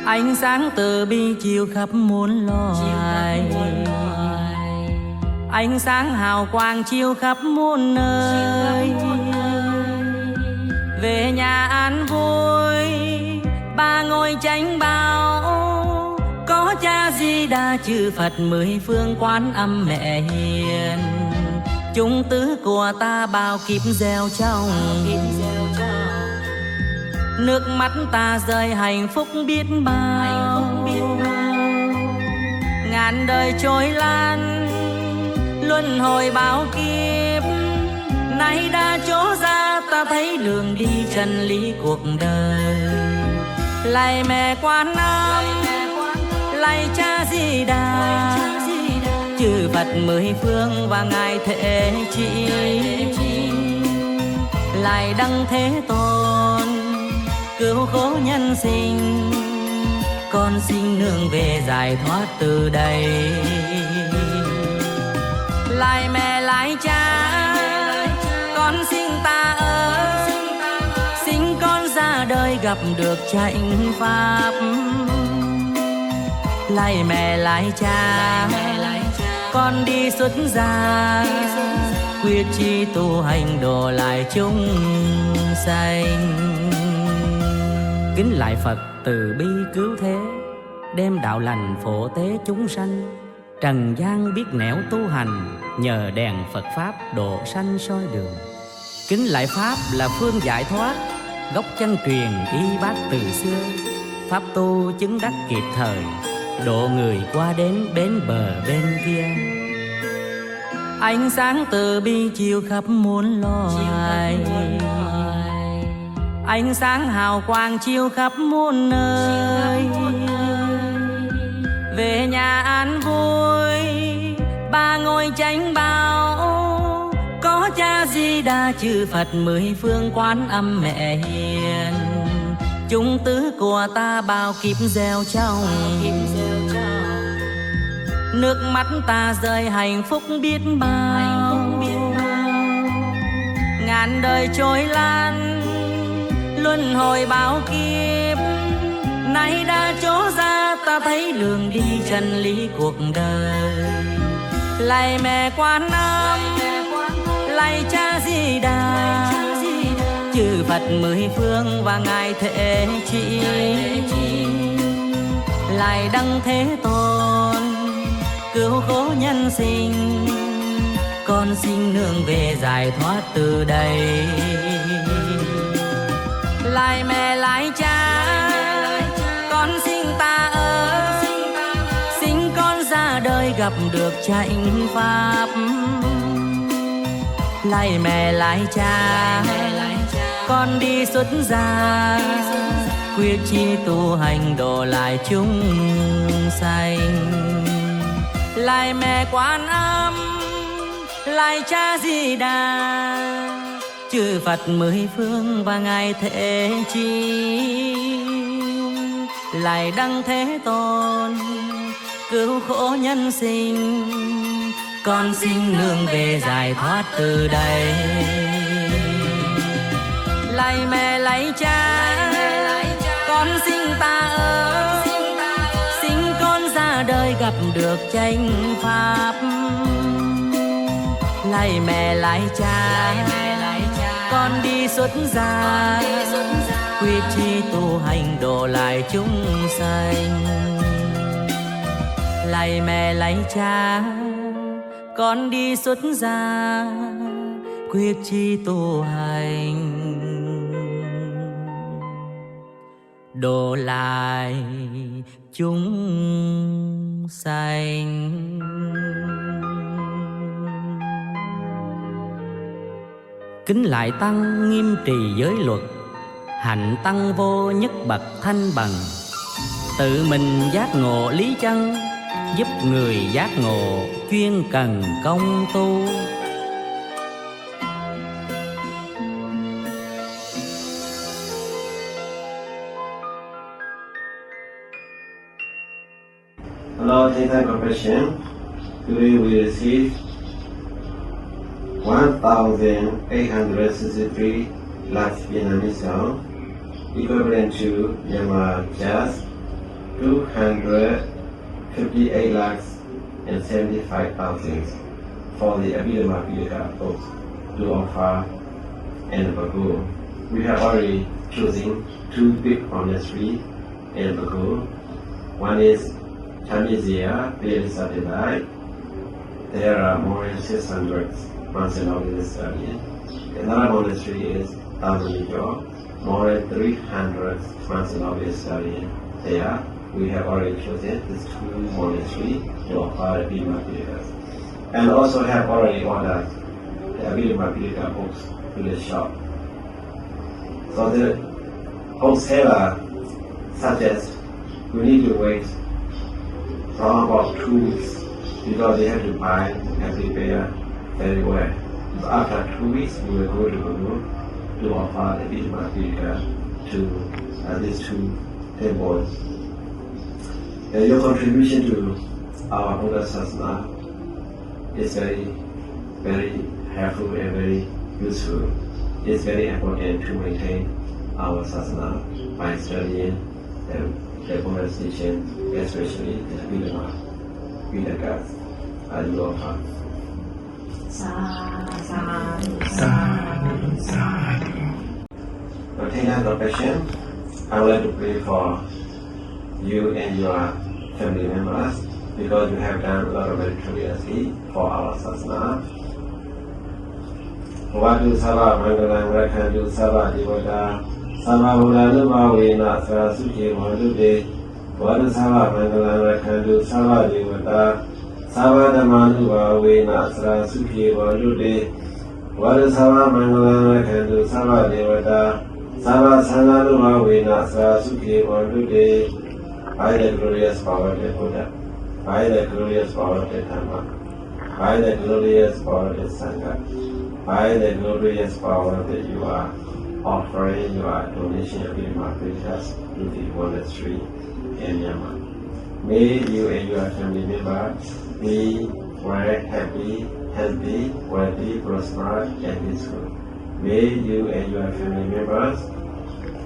Ánh sáng từ bi chiếu khắp muôn loài, ánh sáng hào quang chiếu khắp muôn nơi. Về nhà an vui ba ngôi chánh bảo, có Cha Di Đà chư Phật mười phương Quán Âm Mẹ Hiền. Chúng tứ của ta bao kiếp gieo trồng, nước mắt ta rơi hạnh phúc biết bao. Ngàn đời trôi lan luân hồi bao kiếp, nay đã trổ ra ta thấy đường đi chân lý cuộc đời. Lạy mẹ Quan Âm, lạy Cha Di Đà, chư Phật mười phương và ngài Thế Chí. Lạy Đấng Thế Tôn cứu khổ nhân sinh, con xin nương về giải thoát từ đây. Lạy mẹ lạy cha, con xin ta ơi, xin con ra đời gặp được chánh pháp. Lạy mẹ lạy cha, con đi xuất gia, quyết chí tu hành độ lại chúng sanh. Kính lạy Phật từ bi cứu thế, đem đạo lành phổ tế chúng sanh. Trần gian biết nẻo tu hành, nhờ đèn Phật Pháp độ sanh soi đường. Kính lạy Pháp là phương giải thoát, gốc chân truyền y bát từ xưa. Pháp tu chứng đắc kịp thời, độ người qua đến bến bờ bên kia. Ánh sáng từ bi chiếu khắp muôn loài, ánh sáng hào quang chiếu khắp muôn nơi. Về nhà an vui ba ngôi chánh bảo, có Cha Di Đà chư Phật mười phương Quán Âm Mẹ Hiền. Chúng tứ của ta bao kiếp gieo trồng, nước mắt ta rơi hạnh phúc biết bao. Ngàn đời trôi lan luân hồi bao kiếp, nay đã trổ ra ta thấy đường đi chân lý cuộc đời. Lạy mẹ Quan Âm, lạy Cha Di Đà, chư Phật mười phương và ngài Thế Chí. Lạy Đấng Thế Tôn cứu khổ nhân sinh, con xin nương về giải thoát từ đây. Lạy mẹ lạy cha, con xin ta ơi, xin con ra đời gặp được chánh pháp. Lạy mẹ lạy cha, con đi xuất gia, quyết chí tu hành độ lại chúng sanh. Lạy mẹ Quan Âm, lạy Cha Di Đà, chư Phật mười phương và ngài Thế Chí. Lạy Đấng Thế Tôn cứu khổ nhân sinh, con xin nương về giải thoát từ đây. Lạy mẹ lạy cha, con xin ta ơi, xin con ra đời gặp được chánh pháp. Lạy mẹ lạy cha, con đi xuất gia, quyết chí tu hành độ lại chúng sanh. Lạy mẹ lạy cha, con đi xuất gia, quyết chí tu hành độ lại chúng sanh. Kính lạy tăng nghiêm trì giới luật, hạnh tăng vô nhất bậc thanh bằng. Tự mình giác ngộ lý chân, giúp người giác ngộ chuyên cần công tu. Hello, Tibetan Corporation. Today we receive 1,863 lakhs Vietnamese song, equivalent to Myanmar jazz 258 lakhs and 75,000 for the Abhidhamma books to offer and Bagu. We have already chosen 2 big monasteries in Bagu. One is Chanizia, Piri Satilai. There are more than 600 monks and novices studying. Another monastery is Tamilijo, more than 300 monks and novices studying there. We have already chosen these 2 monasteries to offer the Abhidhamma. And also have already ordered the Abhidhamma books to the shop. So the wholesaler suggests we need to wait for about 2 weeks because they have to buy and prepare very well. So after 2 weeks, we will go to Guru to offer the Abhidhamma to these 2 temples. Your contribution to our Buddha Sasana is very, very helpful and very useful. It's very important to maintain our Sasana by studying the Buddha teaching, especially the Abhidhamma Vidakas you offer. To take that compassion, I would like to pray for you and your family members because you have done a lot of meritoriously for our Sasana. Vadu Sava Mangalam Rakhandu Sava Devata Sava Buddhanu Bhavena Sarasukhi Vandude Vadu Sava Mangalam Rakhandu Sava Devata Sava Dhammanu Bhavena Sarasukhi Vandude Vadu Sava Mangalam Rakhandu Sava Devata Sava Sanghanu Bhavena Sarasukhi Vandude. By the glorious power of the Buddha, by the glorious power of the Dhamma, by the glorious power of the Sangha, by the glorious power that you are offering your donation of Abhidhamma to the monastery in Myanmar. May you and your family members be very happy, healthy, wealthy, prosperous, and peaceful. May you and your family members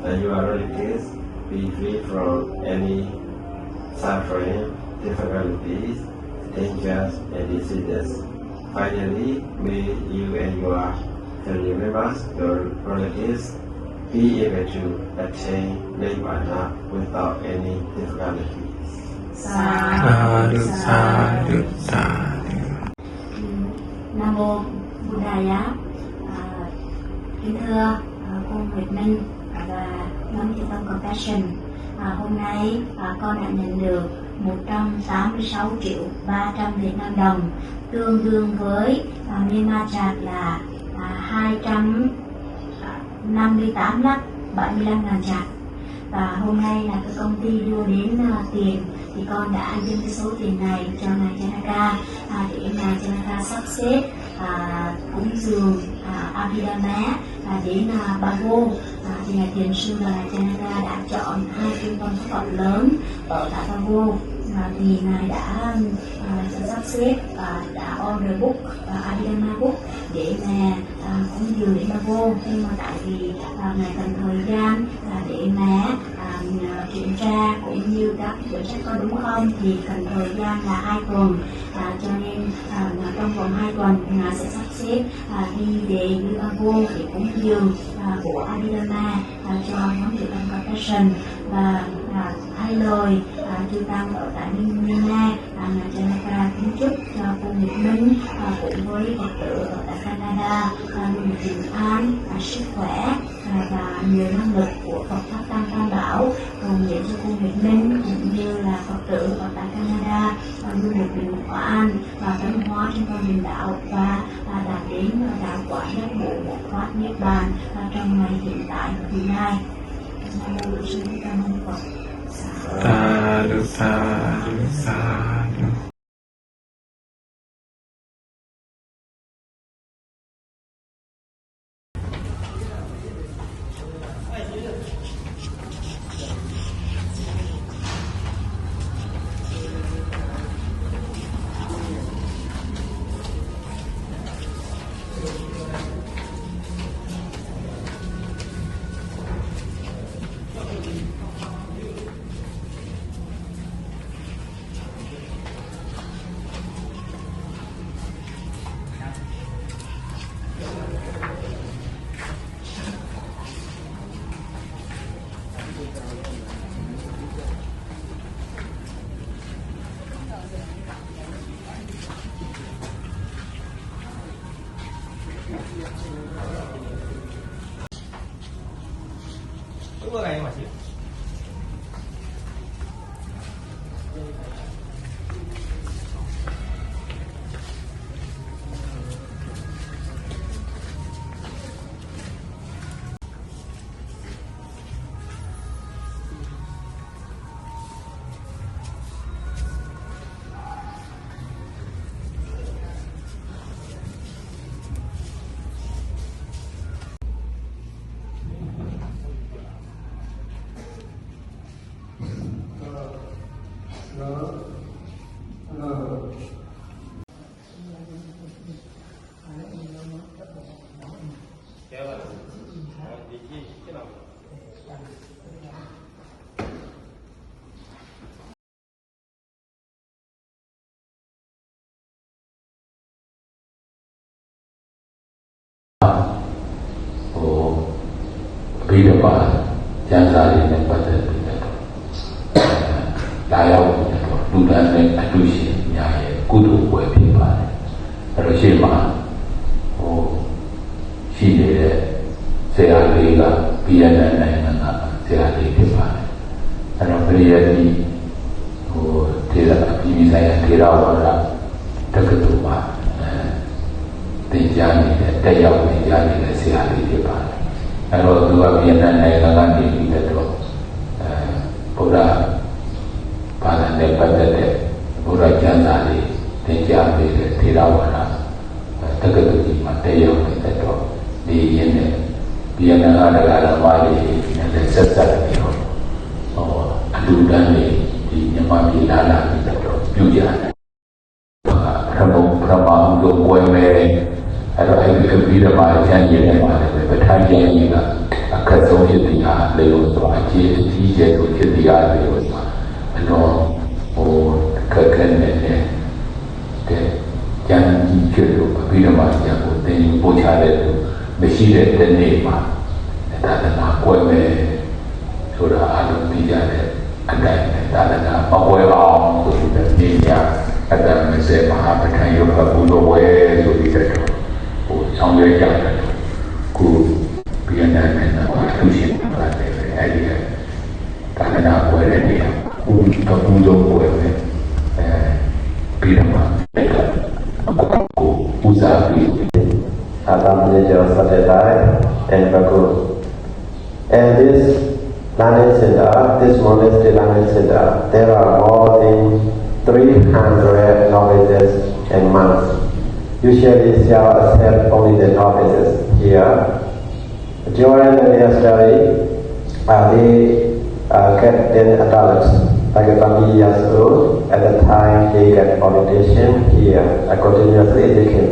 and your relatives be free from any suffering, difficulties, dangers, and diseases. Finally, may you and your family members, your relatives, be able to attain Nibbana without any difficulties. Sadhu, sadhu, sadhu. Nam mô Buddhaya. Kính thưa cô Nguyệt Minh và nhóm Thiện Tâm Compassion, hôm nay con đã nhận được 186.300.000 Việt Nam đồng, tương đương với Myanmar Chart là 258.75.000 Chart. Và hôm nay là cái công ty đưa đến tiền thì con đã dâng cái số tiền này cho ngài Janaka để ngài Janaka sắp xếp cúng dường Abhidhamma đến Bago. Thì ngài Thiền sư và ngài Janaka đã chọn 2 trung tâm pháp học lớn ở tại Bago. Thì ngài đã sắp xếp đã order book Abhidhamma book để mà cúng dường đến Bago. Nhưng mà tại vì ngài cần thời gian để mà kiểm tra cũng như các quyển sách có đúng không thì cần thời gian là 2 tuần, cho nên trong vòng 2 tuần ngài sẽ sắp xếp đi về như Bago để cúng dường của Abhidhamma cho nhóm Thiện Tâm Compassion. Và thay lời chư tăng ở tại Myanmar, ngài Janaka kính chúc cho cô Nguyệt Minh cùng với Phật tử ở tại Canada luôn bình an, sức khỏe và nhiều năng lực của Phật pháp Tăng Tam Bảo, cầu nguyện cho cô Nguyệt Minh cũng như là Phật tử ở tại Canada luôn được bình an và tấn hóa trên con đường đạo và đạt đến đạo quả giác ngộ bộc phát niết bàn trong ngày hiện tại và tương lai. Nam mô Bổn Sư Thích Ca Mâu Ni Phật. Sadhu, sadhu, sadhu. ပြီးတော့ပါကျမ်းစာလေးနဲ့ပတ်သက်ပြီးတော့လာရောက်ပြီးတော့လူသားနဲ့အတူရှင်များရဲ့ကုသိုလ်ပွဲဖြစ်ပါတယ်အဲ့တော့ရှေ့မှာရှိနေတဲ့ဆရာလေးကပြည်ရတဲ့နိုင်ငံကဆရာလေးဖြစ်ပါတယ်အဲ့တော့ပြည်ရသည်ဒေသပြည်ဆိုင်ရာဒေသဝါဒတက္ကသိုလ်မှာသင်ကြားနေတဲ့တက်ရောက်သင်ကြားနေတဲ့ဆရာလေးဖြစ်ပါတယ်အဲ့တော့သူကပြည်ရတဲ့နိုင်ငံကနေပြီးတော့ဗုဒ္ဓဘာသာနဲ့ပတ်သက်တဲ့ဗုဒ္ဓကျမ်းစာလေးသင်ကြားနေတဲ့ဒေသဝါဒတက္ကသိုလ်ကြီးမှာတက်ရောက်နေတဲ့တော့ဒီရင်းနဲ့ပြည်ရတဲ့အားတရားတော်ပါလေးနဲ့ဆက်ဆက်ပြီးတော့အလူတန်းလေးဒီမြန်မာပြည်လာပြီးတော့ပြုကြတယ်ပထမဆုံးပွဲမဲ့အဲ့တော့အဲ့ဒီပြည်တော်မှာကျမ်းရည်နဲ့ပါတယ်ပဋ္ဌာန်းကျမ်းကြီးကအခက်ဆုံးဖြစ်တဲ့အားလေလို့ဆိုအကြီးကျယ်လို့ဖြစ်တဲ့အားလေလို့ဆိုအတော့ခက်ခဲနေတဲ့ကျမ်းကြီးဖြစ်လို့ပြည်တော်မှာကျမ်းကိုသင်ပို့ချတဲ့သူမရှိတဲ့တနေ့မှာဒါကနာကွယ်မဲ့ဆိုတာအလုံးသိကြတဲ့အတိုင်းဒါကနာမကွယ်အောင်ဆိုပြီးတော့နေကြအတ္တမစေမဟာပဋ္ဌာန်းယောဂဘုလိုဝဲဆိုပြီးတော့ဆောင်ရွက်ကြတယ်ခုပြည်နယ်မှာသူရှိပါတယ်အဲ့ဒီဒါကနာကွယ်တဲ့နေရာဦးတော်ဦးဆုံးကွယ်ပဲပြည်တော်မှာကိုဦးစားပြီး Adam Nijo Satetai and Baku. And this learning center, this monastery learning center, there are more than 300 novices and monks. Usually Siao accept only the novices here. During their study, they get 10 adults, like 20 years old. At the time they get orientation here. Continuously they can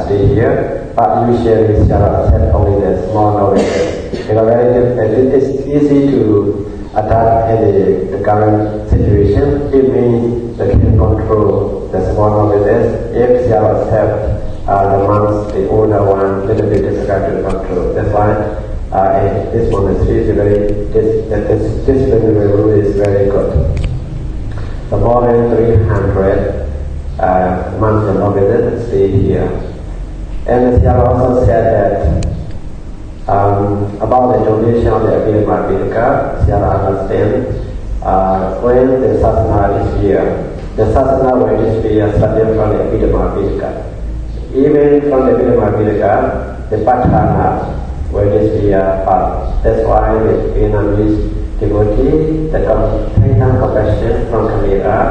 stay here. But usually Siao accept only the small novices. It is easy to adapt the current situation. It means they can control the small novices. If Siao accept the monks, the older one, little bit difficult to control. That's why this monastery is this disciplinary rule is very good. The more than 300 monks and novices stay here. And Siao also said that about the donation of the Abhidhamma Pitaka, Siao understands when the Sasana is here, the Sasana will just be studied from the Abhidhamma Pitaka. Even from the Abhidhamma Pitaka, the Patthana will just be a part. That's why the Vietnamese devotee, the Thaytang compassion from Khmer,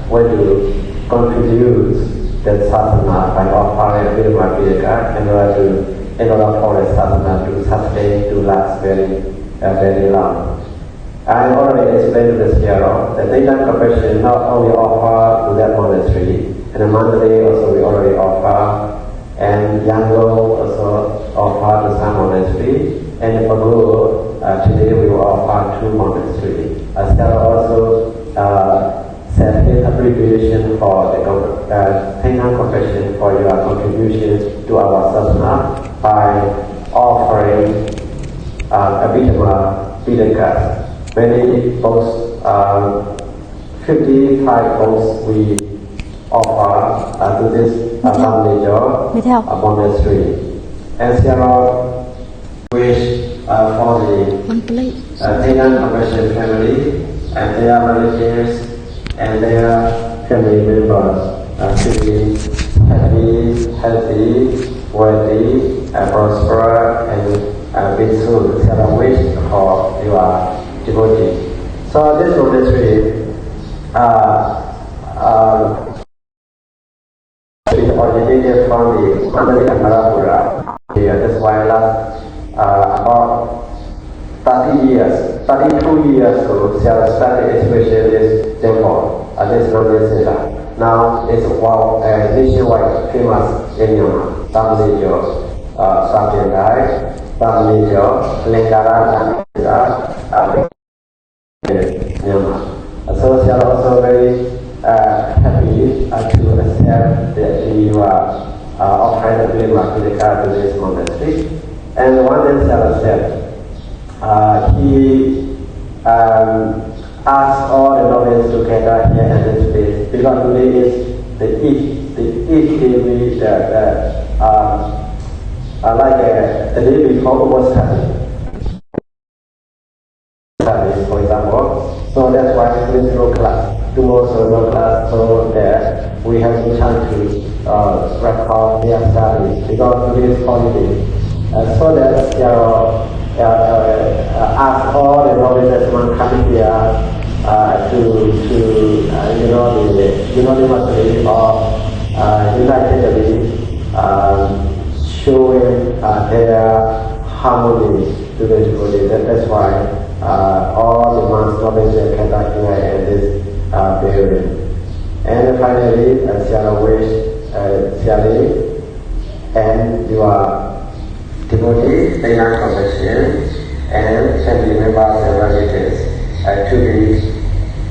will contribute the Sasana by offering Abhidhamma Pitaka in order for the sadhana to sustain, to last very long. I already explained to the Siao that Thaytang compassion not only offer to that monastery, and the Mandalay also we already offer, and Yangon also offer to some monastery, and the Pagu today we will offer 2 monasteries. Siao also said his appreciation for the Thaytang compassion for your contributions to our sadhana by offering Abhidhamma Pitaka. Many books, 55 books we offer to this monastery. And Seattle wish for the Thailand Compassion family and their relatives and their family members to be happy, healthy, wealthy, prosper, and peaceful. Seattle wish for your devotee. So this monastery is originated from the Mandali Amarapura. That's why last about 32 years ago, Seattle started establishing this temple, this monastery center. Now it's nationwide famous in Myanmar. Tamlijo, Satyendai, Tamlijo, Lingara, Myanmar. So Seattle also very happy to accept that you are offering the Abhidhamma Pitaka to this monastery. And one day Seattle said, he asked all the novices to gather here at this place because today is the Eid day, the day before was happening. For example, so that's why it's no class. Tomorrow no class, so that we have the chance to record their studies because today is holiday. So that ask all the novices to come here to unanimously or unitedly showing their harmony to the devotee. That's why all the monks novices can here at this period. And finally, Seattle wish Seattle and your devotees, Thailand Compassion, and family members and relatives to be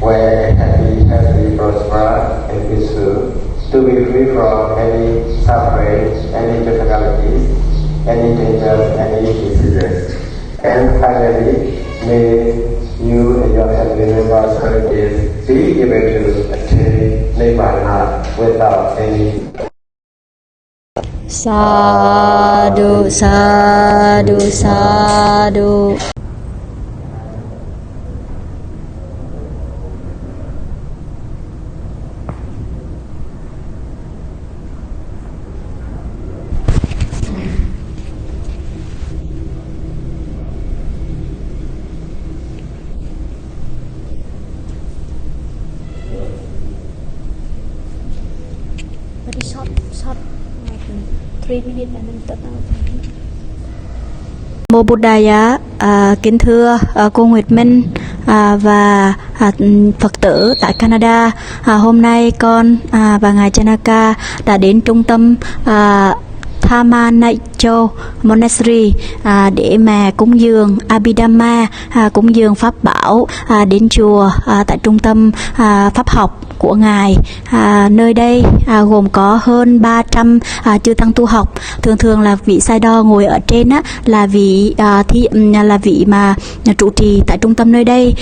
well, happy, prosper, and peaceful, to be free from any suffering, any difficulties, any dangers, any diseases. And finally, may you and your family members and relatives be able to attain Nibbana without any Sadhu, sadhu, sadhu. Very short, 3 minutes and then Mô Buddhaya, kính thưa cô Nguyệt Minh và Phật tử tại Canada. Hôm nay con và Ngài Janaka đã đến trung tâm Thamanacho Monastery để mà cúng dường Abhidhamma, cúng dường pháp bảo đến chùa tại trung tâm pháp học của Ngài. Nơi đây gồm có hơn 300 chư tăng tu học. Thường là vị Sai Đo ngồi ở trên là vị mà trụ trì tại trung tâm nơi đây.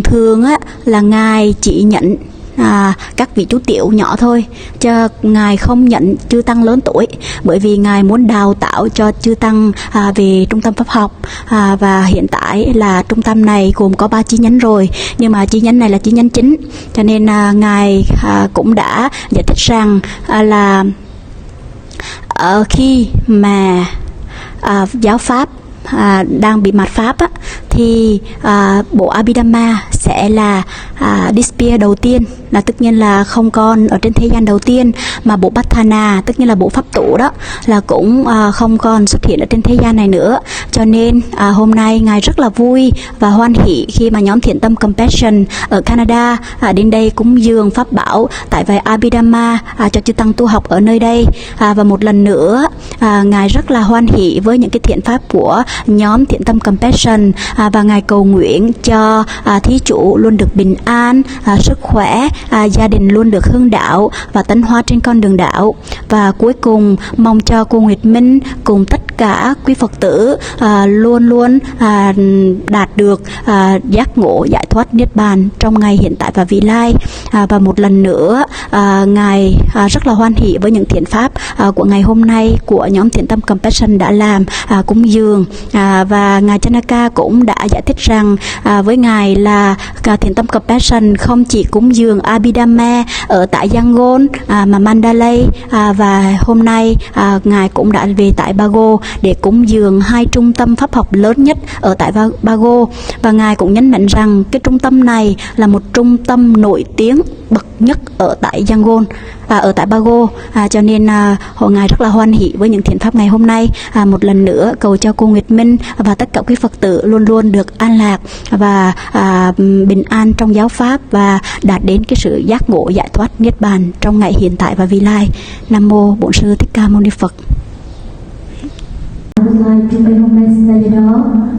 Thường là Ngài chỉ nhận các vị chú tiểu nhỏ thôi, chứ Ngài không nhận chư tăng lớn tuổi, bởi vì Ngài muốn đào tạo cho chư tăng về trung tâm pháp học. Và hiện tại là trung tâm này gồm có 3 chi nhánh rồi, nhưng mà chi nhánh này là chi nhánh chính, cho nên Ngài cũng đã giải thích rằng là khi mà giáo pháp đang bị mạt pháp thì bộ Abhidhamma sẽ là disappear đầu tiên, là tất nhiên là không còn ở trên thế gian đầu tiên, mà bộ Patthana, tất nhiên là bộ pháp tụ đó, là cũng không còn xuất hiện ở trên thế gian này nữa. Cho nên hôm nay Ngài rất là vui và hoan hỷ khi mà nhóm Thiện Tâm Compassion ở Canada đến đây cúng dường pháp bảo tại vài Abhidhamma cho chư tăng tu học ở nơi đây. Và một lần nữa Ngài rất là hoan hỷ với những cái thiện pháp của nhóm Thiện Tâm Compassion, và Ngài cầu nguyện cho thí chủ đủ, luôn được bình an, sức khỏe, gia đình luôn được hướng đạo và tấn hóa trên con đường đạo. Và cuối cùng mong cho cô Nguyệt Minh cùng tất cả quý Phật tử luôn luôn đạt được giác ngộ giải thoát niết bàn trong ngày hiện tại và vị lai. Và một lần nữa ngài rất là hoan hỷ với những thiện pháp của ngày hôm nay của nhóm Thiện Tâm Compassion đã làm cúng dường, và ngài Chanaka cũng đã giải thích rằng với ngài là Thiện Tâm Compassion không chỉ cúng dường Abhidhamma ở tại Yangon mà Mandalay, và hôm nay ngài cũng đã về tại Bago để cúng dường 2 trung tâm pháp học lớn nhất ở tại Bago. Và ngài cũng nhấn mạnh rằng cái trung tâm này là một trung tâm nổi tiếng bậc nhất ở tại Yangon, ở tại Bago, cho nên ngài rất là hoan hỷ với những thiện pháp ngày hôm nay. Một lần nữa cầu cho cô Nguyệt Minh và tất cả quý Phật tử luôn luôn được an lạc và bình an trong giáo pháp và đạt đến cái sự giác ngộ giải thoát niết bàn trong ngày hiện tại và vị lai. Nam mô Bổn Sư Thích Ca Mâu Ni Phật. I would like to pay homage to Sayadaw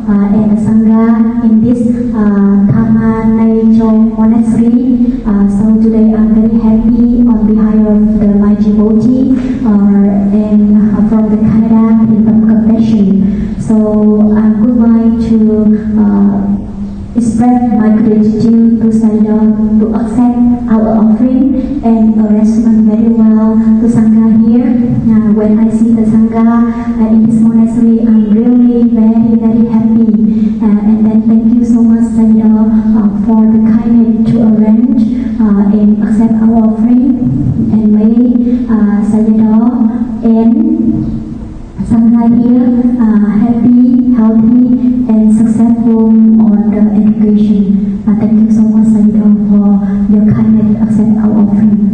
and the Sangha in this Thamma Naichong Monastery. So today I'm very happy on behalf of the my devotee and from the Canada Thiện Tâm Compassion. So I would like to express my gratitude to Sayadaw to accept our offering and arrangement very well to Sangha here. When I see the Sangha in this monastery, I'm really very happy. And then thank you so much, Sayadaw, for the kindness to arrange and accept our offering. And may Sayadaw and Sangha here happy, healthy, and successful on the education. Thank you so much, Sayadaw, for your kindness to accept our offering.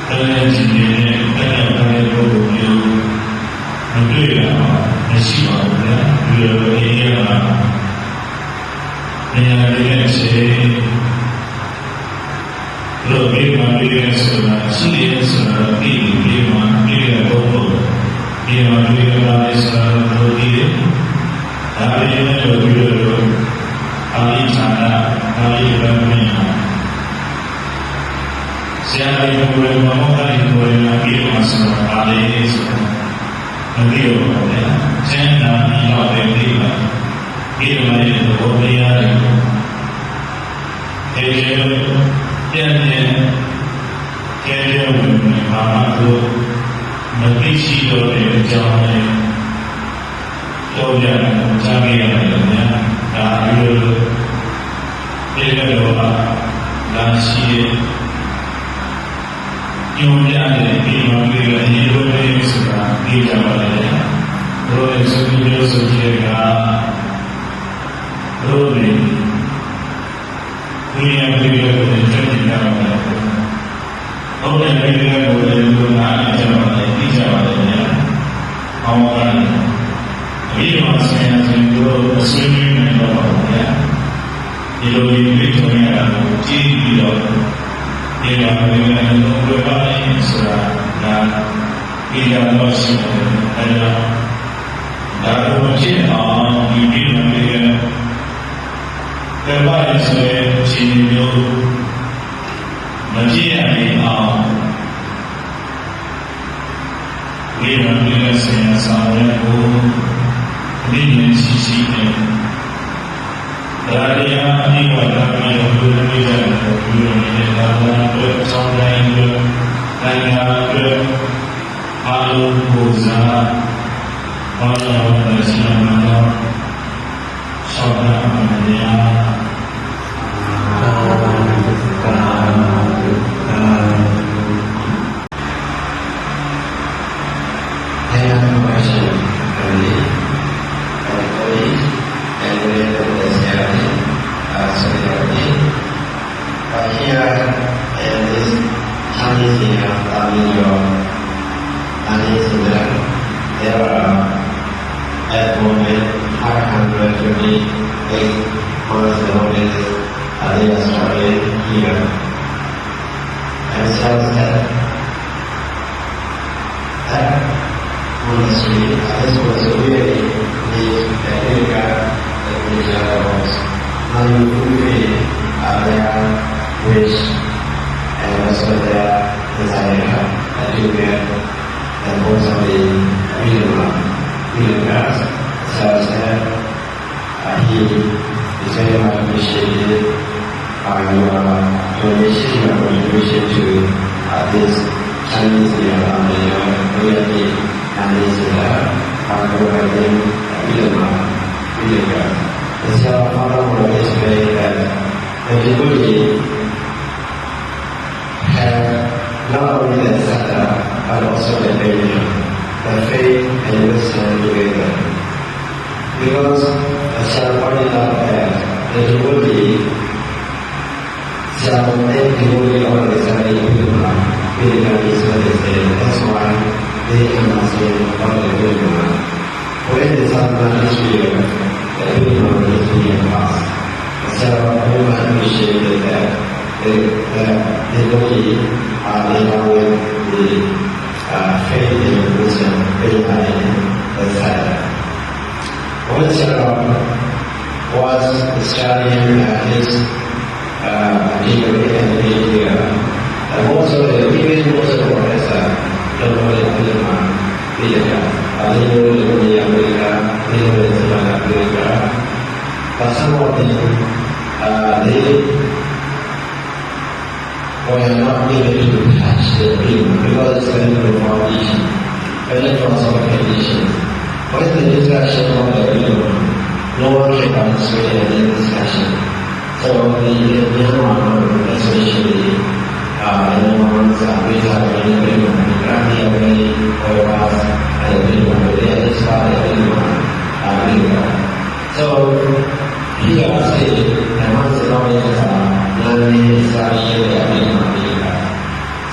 လည်းဒီနေ့နဲ့တက်တဲ့ပုဂ္ဂိုလ်မျိုးမတွေ့ရအောင်မရှိပါဘူးဗျာဒီလိုအေးရတာနေရာလေးနဲ့ရှိလို့ဒီမှာဒီရဆိုတာရှိရဆိုတာဒီမှာဒီရပုဂ္ဂိုလ်ဒီမှာဒီရတာဆိုတာတို့ဒီဒါရင်းနဲ့တို့ဒီလိုအာရိဌာနအာရိဗမင်းဆရာကြီးကိုယ်တော်မောင်ကြီးကိုယ်တော်ပြီးမှဆိုတာပါလေဆိုတာမသိတော့ဘူးဗျာဆင်းနာပြီးတော့ပဲပြီးပါပြီးတော့လည်းဘောတရားတွေပြန်ကျဲဝင်ဘာမှကိုမသိရှိတော့တဲ့အကြောင်းနဲ့တော့ရကြားခဲ့ရတယ်ဗျာဒါပြီးတော့ဒီကတော့လာရှိညွန်ပြတဲ့ဒီမှာတွေ့ရရေလိုလေးဆိုတာဒီကြပါလေဘုရားစုကြည့်လို့ဆိုကြည့်ကဘုရားဒီရတဲ့ဒီလိုတဲ့ကြည့်ကြပါလေဘုရားဒီလိုကိုလည်းလူနာကြပါလေဒီကြပါလေအောင်ပါဒီမှာဆင်းရဲတို့အစင်းနေတော့ပါဗျာဒီလိုဒီထုံးရတာကိုကြည့်ပြီးတော့ဒီမှာဒီလိုဘုရားရှင်ဆိုတာဒါဒီလိုရှိတယ်အဲဒါတော့ကြည့်အောင်ဒီမှာဒီကဘယ်ပါလဲဆိုရင်ရှင်မျိုးမကြည့်ရအောင်ဒီမှာဒီလိုဆင်းရဲဆောင်ရဖို့ဒီနေ့ရှိတယ်ဒါရီယာအနိဝါဒမျိုးဘုရားမြတ်ရဲ့ဘုရားရဲ့သာသနာ့အတွက်ဆောင်းတိုင်းအတွက်နိုင်ငံအတွက်အားလုံးကိုစားဘာလို့လဲဆိုတော့ဆောင်းတိုင်းများ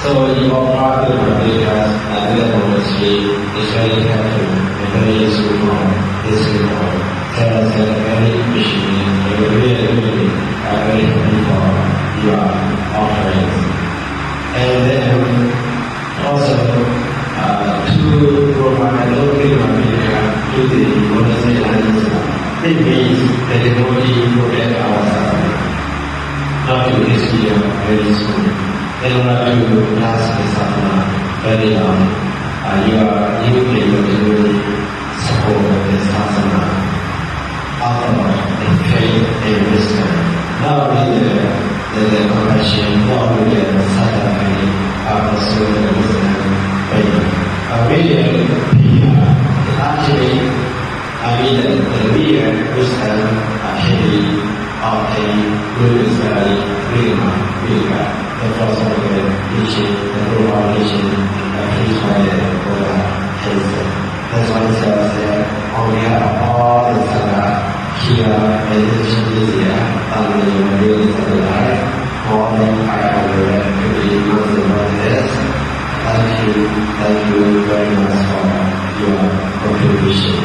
So you are part of the because the monastery is very helpful and very useful for this people. Tell us that very appreciative and really are very happy for your offerings. And then also to provide a little bit of to the monastery lands. It means that the devotee protect our suffering. Not to this year very soon. In order to last the sadhana very long, you play to support the sadhana outward in faith and wisdom. Not only the compassion, not only the sadhana, but also the wisdom faith. Actually, the real wisdom actually obtain good wisdom, really bad. The first of the teaching, the global teaching, preached by the Buddha Taste. That's why it says that on behalf of all the Sangha here in Indonesia, under the realities of the life, more than 500 to be Muslim brothers. Thank you very much for your contribution.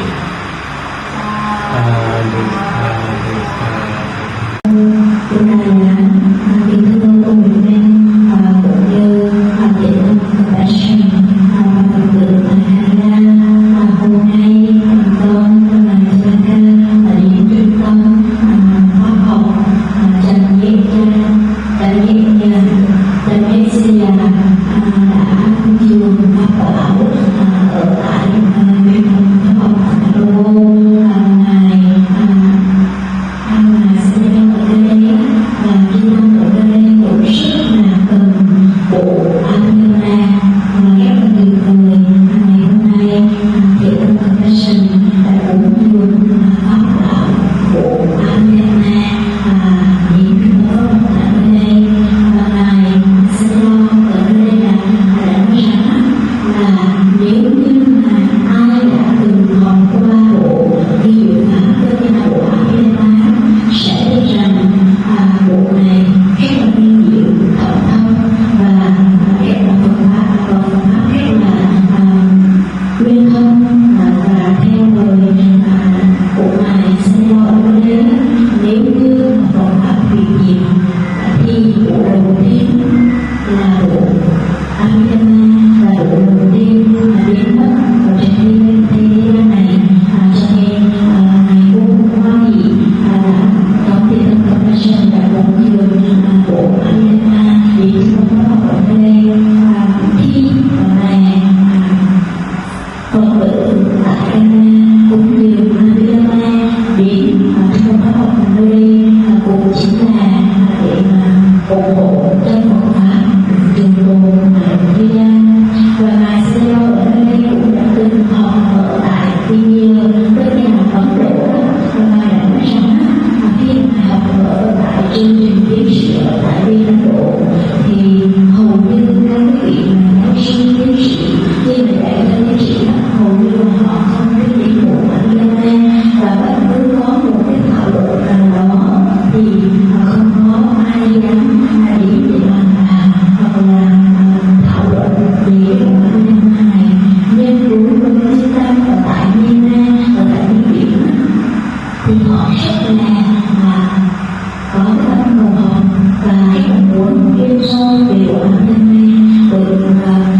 Và hãy muốn yêu sâu về của bản thân mình, bởi